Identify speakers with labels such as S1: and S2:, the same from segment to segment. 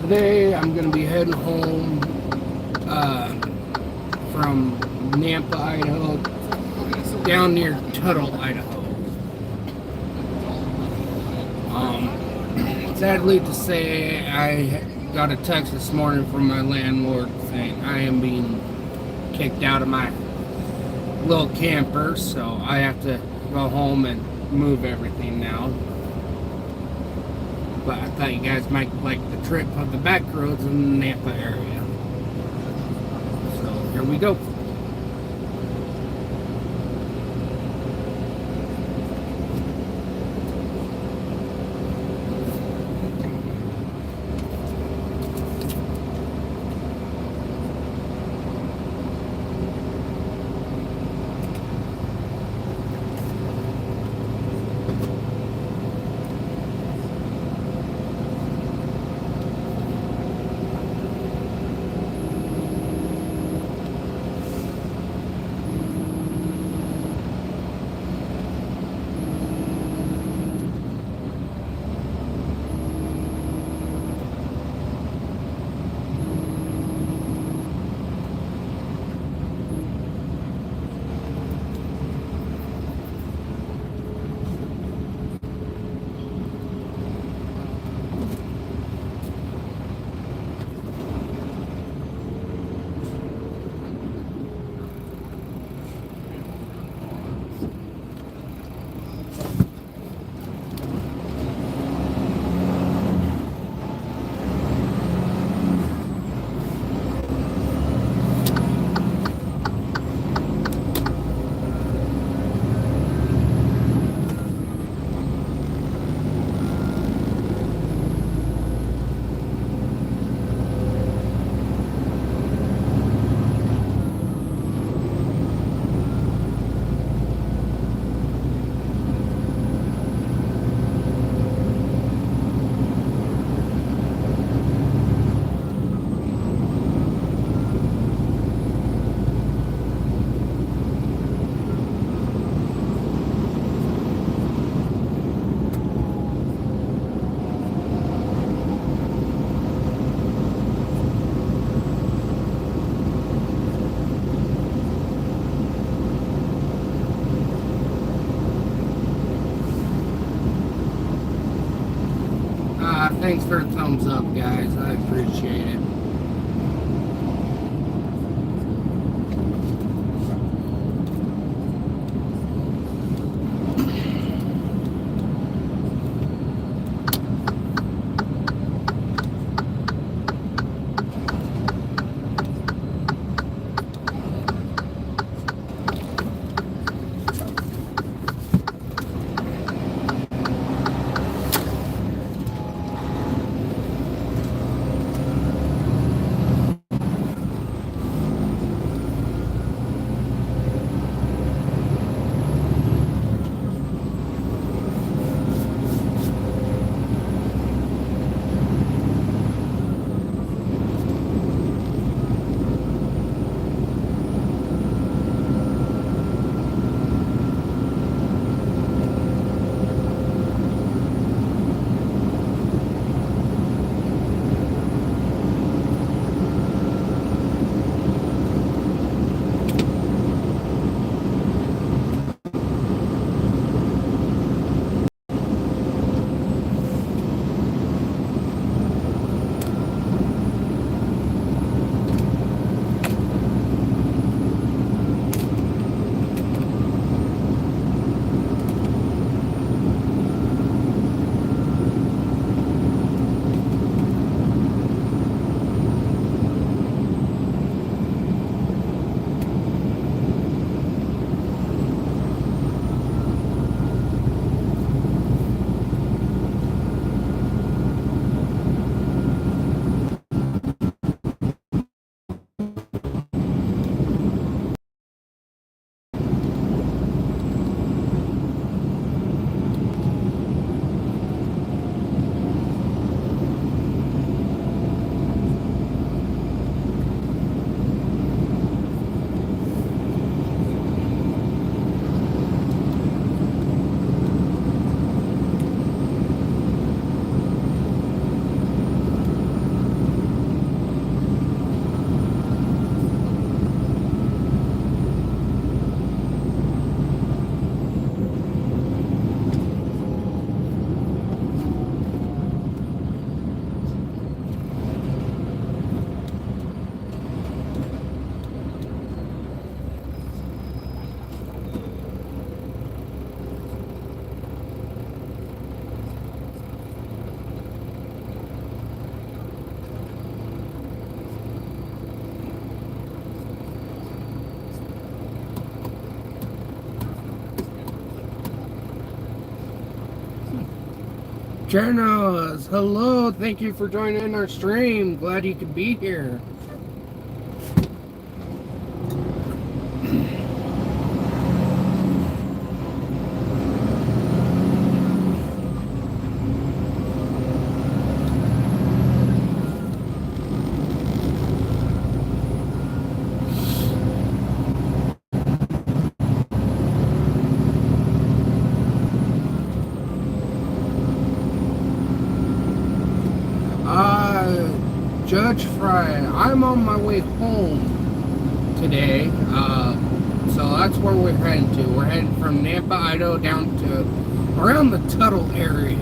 S1: Today I'm going to be heading home from Nampa, Idaho, down near Tuttle, Idaho. Sadly to say, I got a text this morning from my landlord saying I am being kicked out of my little camper, so I have to go home and move everything now. But I thought you guys might like the trip of the back roads in the Nampa area. So here we go. Thanks for the thumbs up, guys. I appreciate it. Chernos, hello, thank you for joining our stream. Glad you could be here. Judge Fry, I'm on my way home today, so that's where we're heading to. We're heading from Nampa, Idaho down to around the Tuttle area.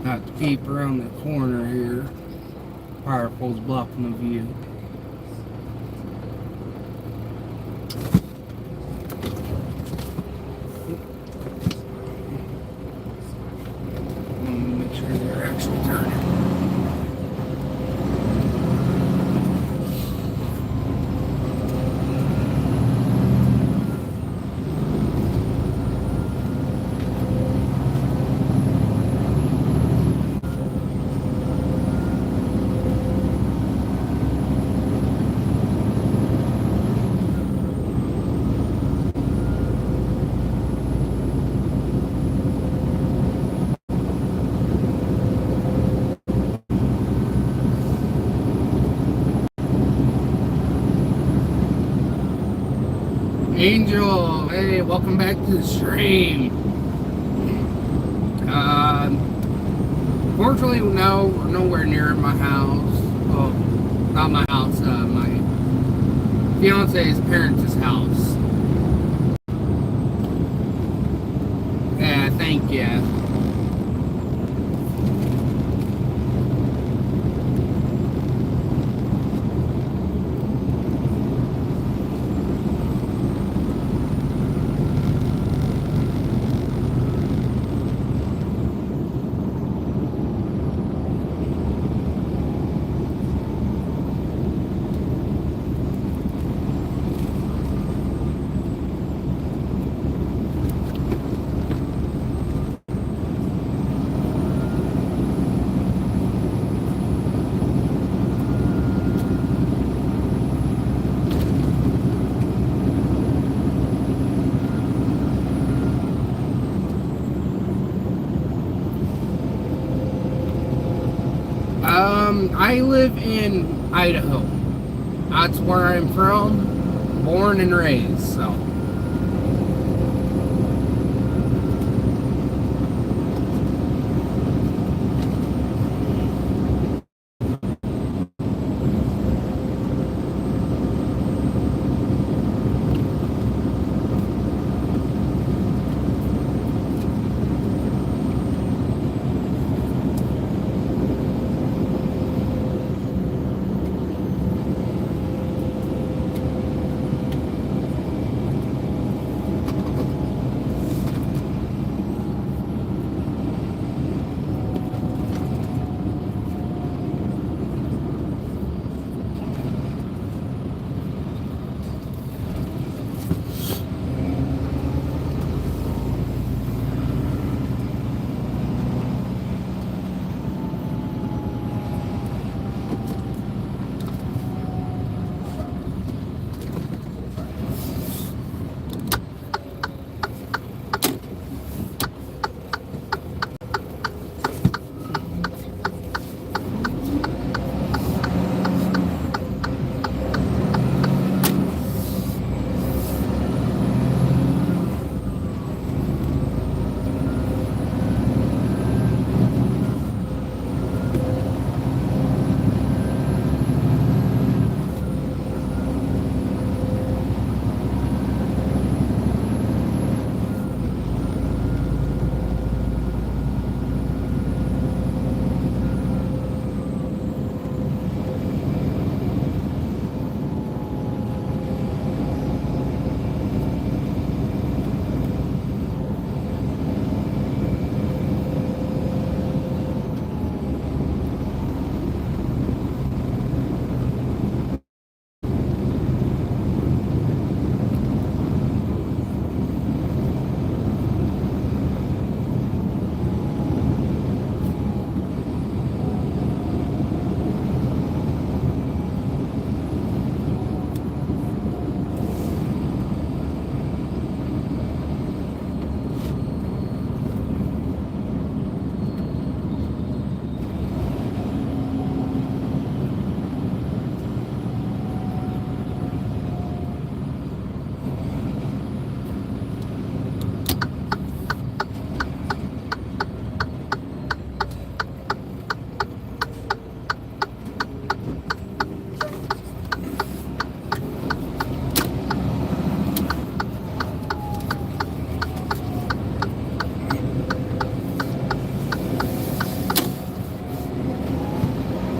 S1: Have to peep around the corner here. Fire pole's blocking the view. Make sure they're actually turning. Angel, hey, welcome back to the stream. Fortunately, no, we're nowhere near my house. Oh, not my house, my fiance's parents' house. Yeah, thank you. I live in Idaho. That's where I'm from, born and raised, so.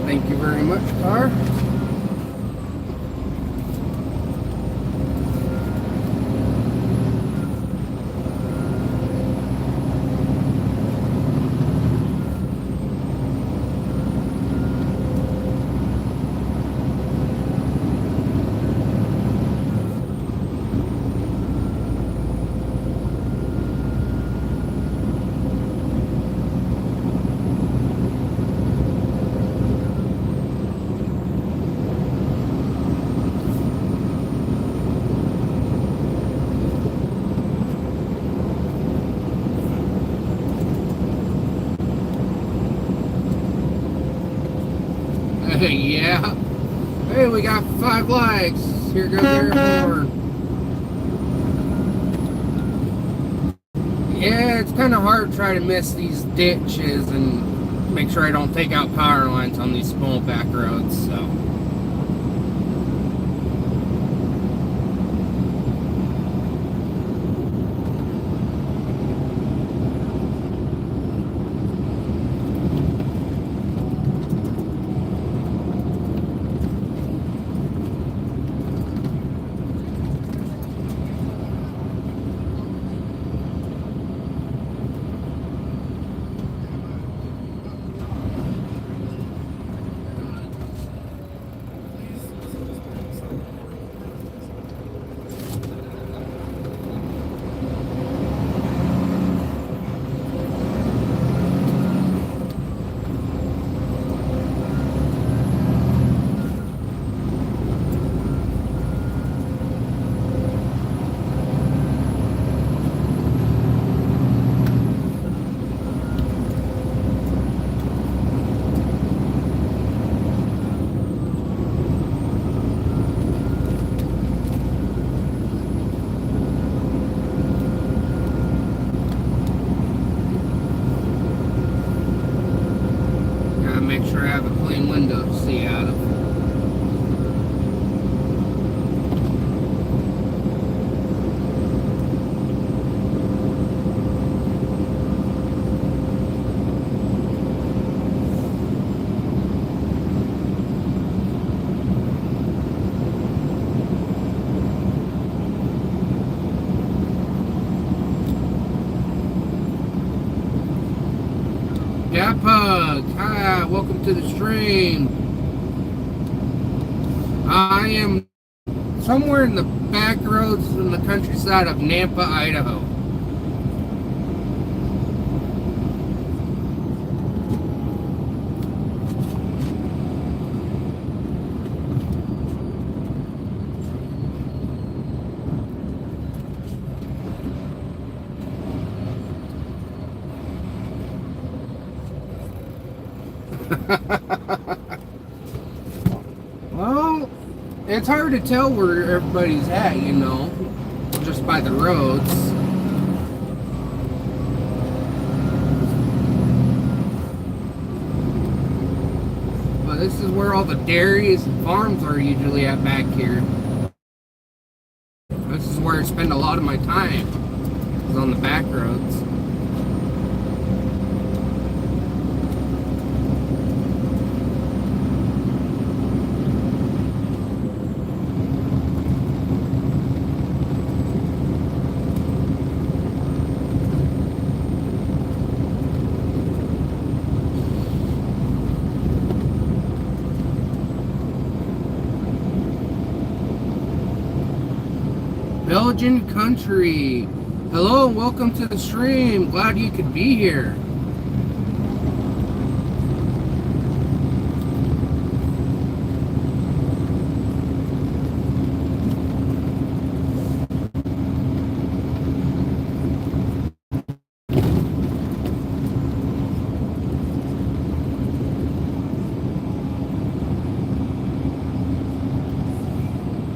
S1: Thank you very much, car. Yeah. Hey, we got 5 likes. Here goes our horn. Yeah, it's kind of hard to try to miss these ditches and make sure I don't take out power lines on these small back roads, so. to the stream. I am somewhere in the back roads in the countryside of Nampa, Idaho. Well, it's hard to tell where everybody's at, you know, just by the roads. But this is where all the dairies and farms are usually at back here. This is where I spend a lot of my time, is on the back roads. Belgian country. Hello and welcome to the stream. Glad you could be here.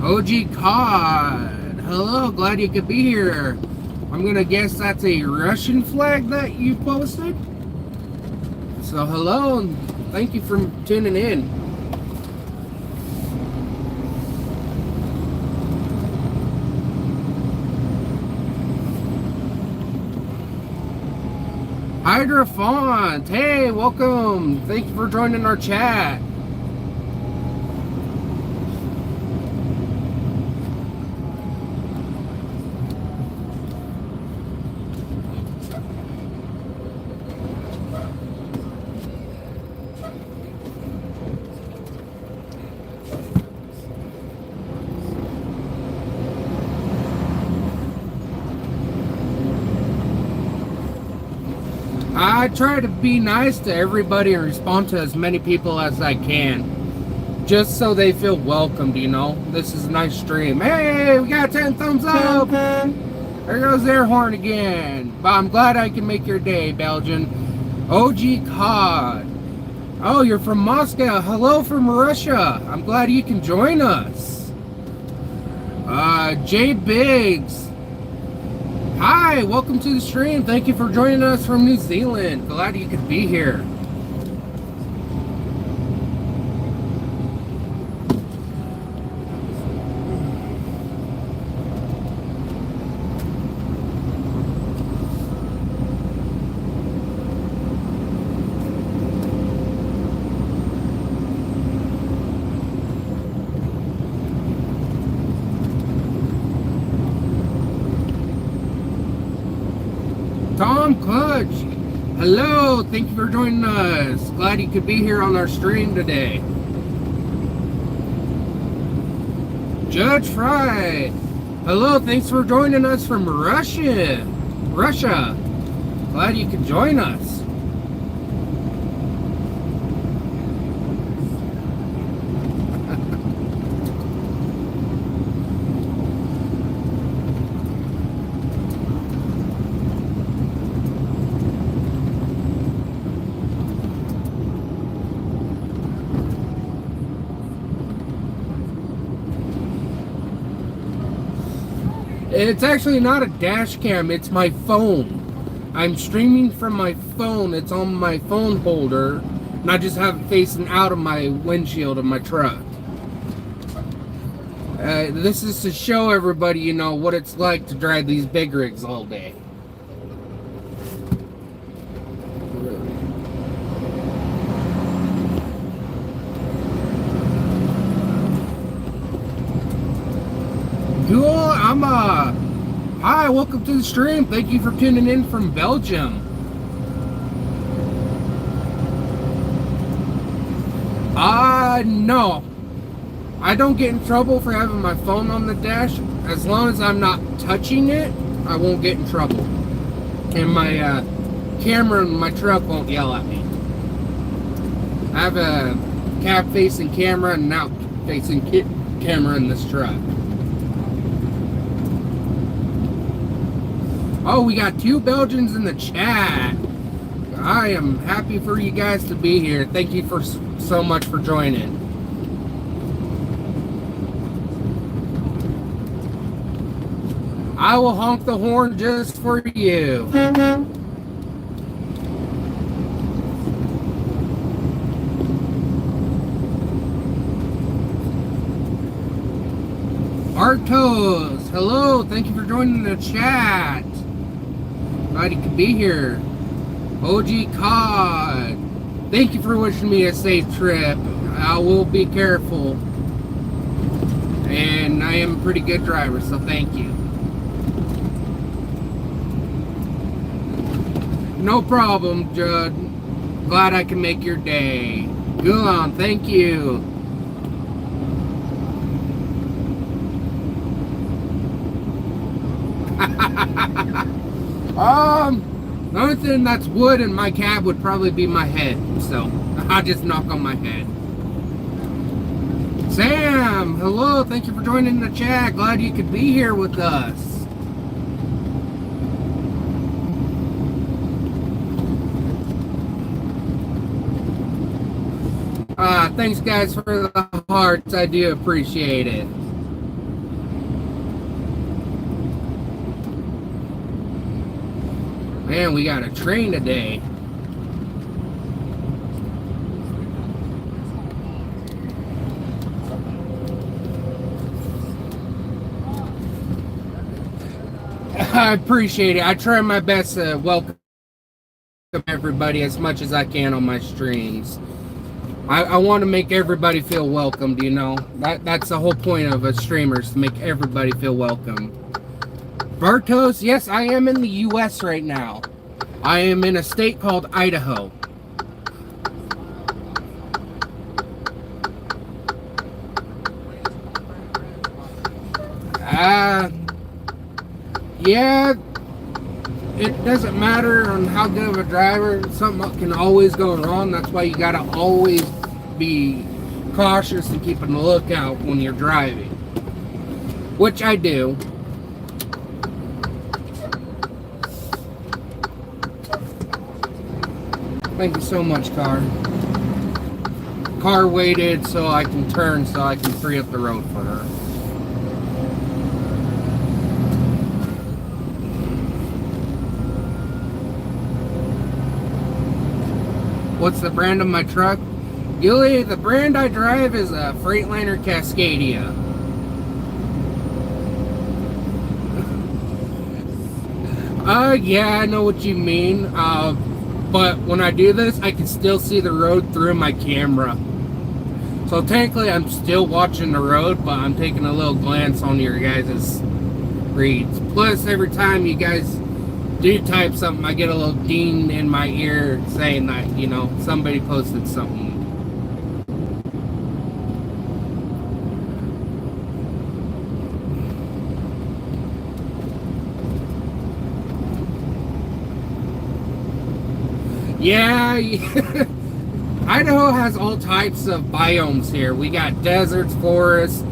S1: OG Cod. Hello, glad you could be here. I'm gonna guess that's a Russian flag that you posted. So hello, and thank you for tuning in. Hydra Font, hey, welcome. Thank you for joining our chat. I try to be nice to everybody and respond to as many people as I can, just so they feel welcomed, you know. This is a nice stream. Hey, we got 10 thumbs up. There goes their horn again. But I'm glad I can make your day, Belgian. OG Cod. Oh, you're from Moscow. Hello from Russia. I'm glad you can join us. J Biggs. Hi, welcome to the stream. Thank you for joining us from New Zealand. Glad you could be here. Tom Clutch, hello, thank you for joining us. Glad you could be here on our stream today. Judge Fry, hello, thanks for joining us from Russia. Glad you could join us. It's actually not a dash cam, it's my phone. I'm streaming from my phone, it's on my phone holder, and I just have it facing out of my windshield of my truck. This is to show everybody, you know, what it's like to drive these big rigs all day. Cool, hi, welcome to the stream. Thank you for tuning in from Belgium. No. I don't get in trouble for having my phone on the dash. As long as I'm not touching it, I won't get in trouble. And my camera in my truck won't yell at me. I have a cab-facing camera and an out-facing camera in this truck. Oh, we got 2 Belgians in the chat. I am happy for you guys to be here. Thank you for so much for joining. I will honk the horn just for you. Artos, hello, thank you for joining the chat. Glad you could be here. OG Cod, thank you for wishing me a safe trip. I will be careful. And I am a pretty good driver, so thank you. No problem, Judd. Glad I can make your day. Go on, thank you. The only thing that's wood in my cab would probably be my head, so I'll just knock on my head. Sam, hello, thank you for joining the chat. Glad you could be here with us. Thanks guys for the hearts, I do appreciate it. Man, we got a train today. I appreciate it. I try my best to welcome everybody as much as I can on my streams. I want to make everybody feel welcomed, you know. That's the whole point of a streamer, is to make everybody feel welcome. Bartos, yes, I am in the U.S. right now. I am in a state called Idaho. Yeah, it doesn't matter on how good of a driver. Something can always go wrong. That's why you gotta always be cautious and keeping a lookout when you're driving, which I do. Thank you so much, car. Car waited so I can turn so I can free up the road for her. What's the brand of my truck? Gilly, the brand I drive is a Freightliner Cascadia. Yeah, I know what you mean. But when I do this, I can still see the road through my camera. So technically, I'm still watching the road, but I'm taking a little glance on your guys' reads. Plus, every time you guys do type something, I get a little ding in my ear saying that, you know, somebody posted something. Yeah, Idaho has all types of biomes here. We got deserts, forests,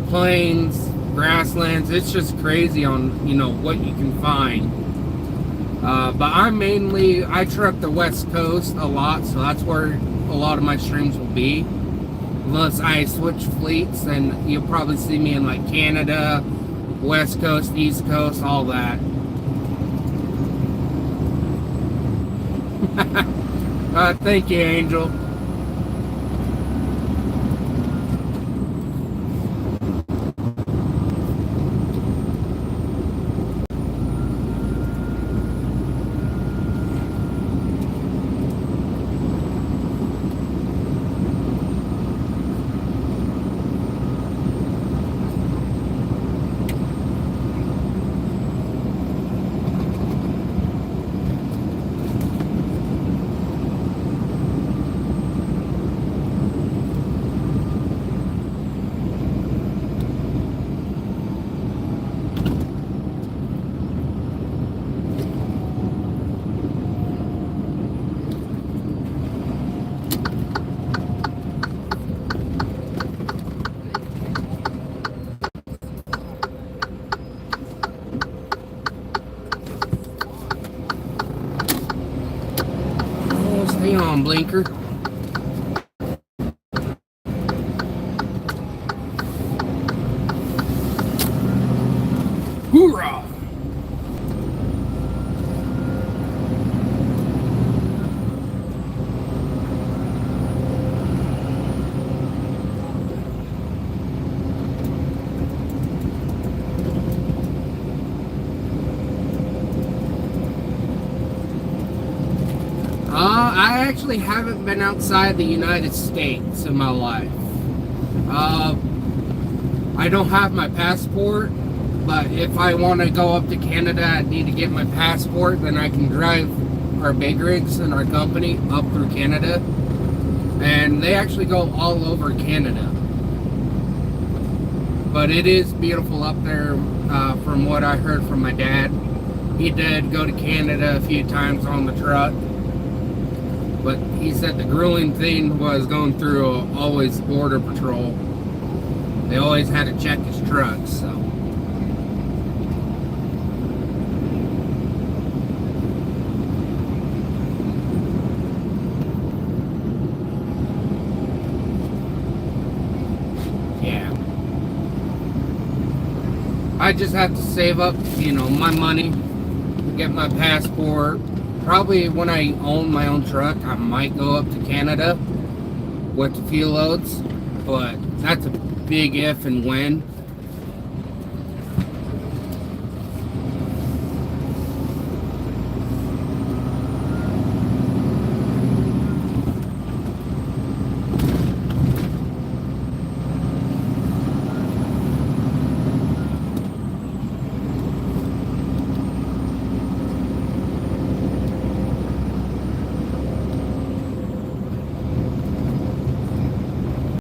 S1: plains, grasslands. It's just crazy on, you know, what you can find. But I truck the West Coast a lot, so that's where a lot of my streams will be. Unless I switch fleets, and you'll probably see me in like Canada, West Coast, East Coast, all that. Thank you, Angel. blinker. Hoorah! I actually haven't been outside the United States in my life. I don't have my passport, but if I want to go up to Canada, I need to get my passport, then I can drive our big rigs in our company up through Canada. And they actually go all over Canada. But it is beautiful up there, from what I heard from my dad. He did go to Canada a few times on the truck. But he said the grueling thing was going through always border patrol. They always had to check his trucks, so. Yeah. I just have to save up, my money, get my passport. Probably when I own my own truck, I might go up to Canada with a few loads, but that's a big if and when.